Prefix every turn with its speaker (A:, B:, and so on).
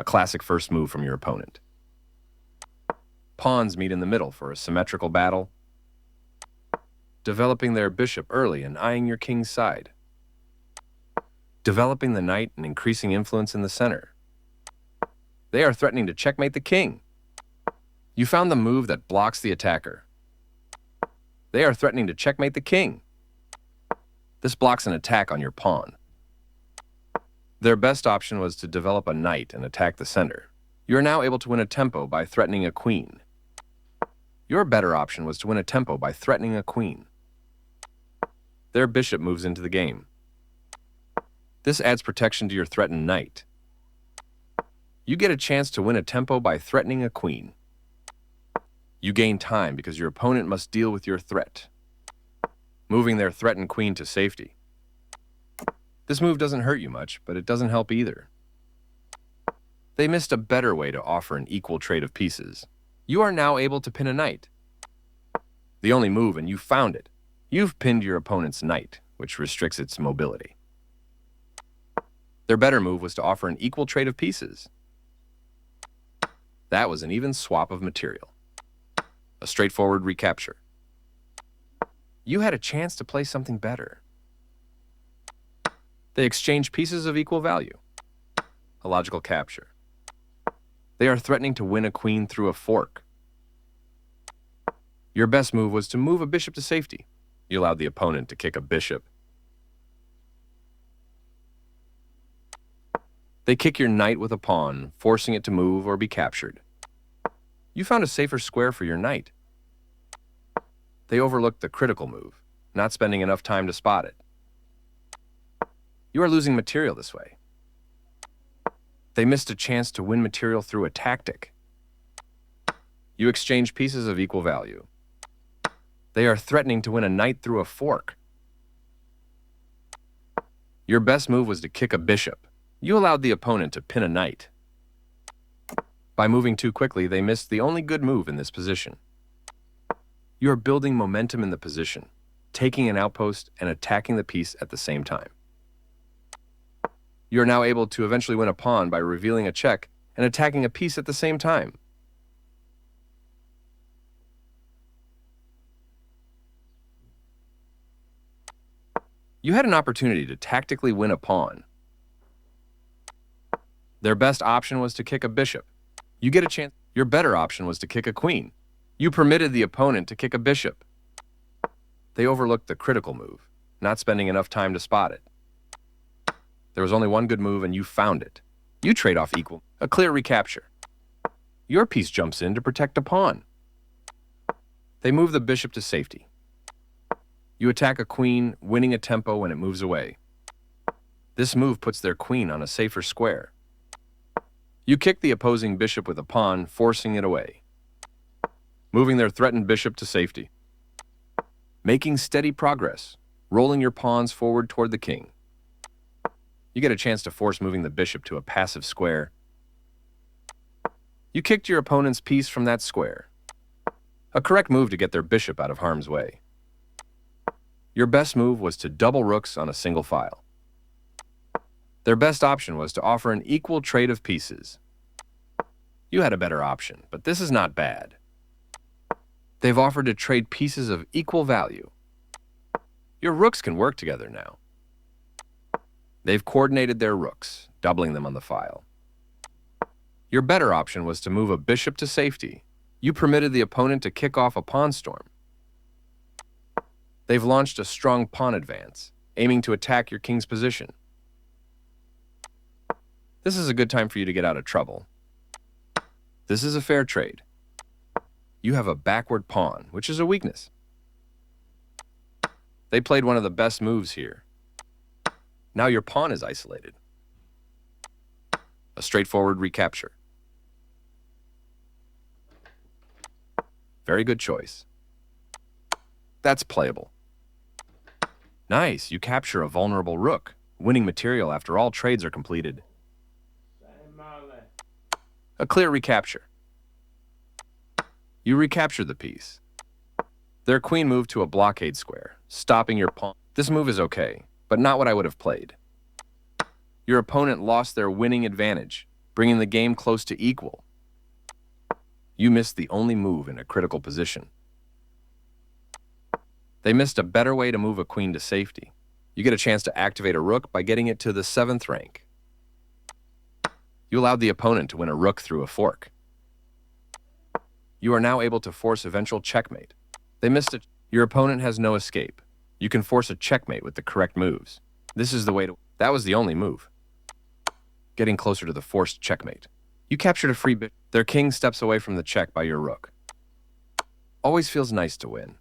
A: a classic first move from your opponent. Pawns meet in the middle for a symmetrical battle, developing their bishop early and eyeing your king's side, developing the knight and increasing influence in the center. They are threatening to checkmate the king. You found the move that blocks the attacker. They are threatening to checkmate the king. This blocks an attack on your pawn. Their best option was to develop a knight and attack the center. You are now able to win a tempo by threatening a queen. Your better option was to win a tempo by threatening a queen. Their bishop moves into the game. This adds protection to your threatened knight. You get a chance to win a tempo by threatening a queen. You gain time because your opponent must deal with your threat, moving their threatened queen to safety. This move doesn't hurt you much, but it doesn't help either. They missed a better way to offer an equal trade of pieces. You are now able to pin a knight. The only move, and you found it. You've pinned your opponent's knight, which restricts its mobility. Their better move was to offer an equal trade of pieces. That was an even swap of material. A straightforward recapture. You had a chance to play something better. They exchanged pieces of equal value. A logical capture. They are threatening to win a queen through a fork. Your best move was to move a bishop to safety. You allowed the opponent to kick a bishop. They kick your knight with a pawn, forcing it to move or be captured. You found a safer square for your knight. They overlooked the critical move, not spending enough time to spot it. You are losing material this way. They missed a chance to win material through a tactic. You exchange pieces of equal value. They are threatening to win a knight through a fork. Your best move was to kick a bishop. You allowed the opponent to pin a knight. By moving too quickly, they missed the only good move in this position. You are building momentum in the position, taking an outpost and attacking the piece at the same time. You are now able to eventually win a pawn by revealing a check and attacking a piece at the same time. You had an opportunity to tactically win a pawn. Their best option was to kick a bishop. You get a chance. Your better option was to kick a queen. You permitted the opponent to kick a bishop. They overlooked the critical move, not spending enough time to spot it. There was only one good move, and you found it. You trade off equal. A clear recapture. Your piece jumps in to protect a pawn. They move the bishop to safety. You attack a queen, winning a tempo when it moves away. This move puts their queen on a safer square. You kick the opposing bishop with a pawn, forcing it away, moving their threatened bishop to safety. Making steady progress, rolling your pawns forward toward the king. You get a chance to force moving the bishop to a passive square. You kicked your opponent's piece from that square. A correct move to get their bishop out of harm's way. Your best move was to double rooks on a single file. Their best option was to offer an equal trade of pieces. You had a better option, but this is not bad. They've offered to trade pieces of equal value. Your rooks can work together now. They've coordinated their rooks, doubling them on the file. Your better option was to move a bishop to safety. You permitted the opponent to kick off a pawn storm. They've launched a strong pawn advance, aiming to attack your king's position. This is a good time for you to get out of trouble. This is a fair trade. You have a backward pawn, which is a weakness. They played one of the best moves here. Now your pawn is isolated. A straightforward recapture. Very good choice. That's playable. Nice, you capture a vulnerable rook, winning material after all trades are completed. A clear recapture. You recapture the piece. Their queen moved to a blockade square, stopping your pawn. This move is okay, but not what I would have played. Your opponent lost their winning advantage. bringing the game close to equal. You missed the only move in a critical position. They missed a better way to move a queen to safety. You get a chance to activate a rook by getting it to the 7th rank. You allowed the opponent to win a rook through a fork. You are now able to force eventual checkmate. They missed it. Your opponent has no escape. You can force a checkmate with the correct moves. This is the way to... That was the only move. Getting closer to the forced checkmate. You captured a free bit. Their king steps away from the check by your rook. Always feels nice to win.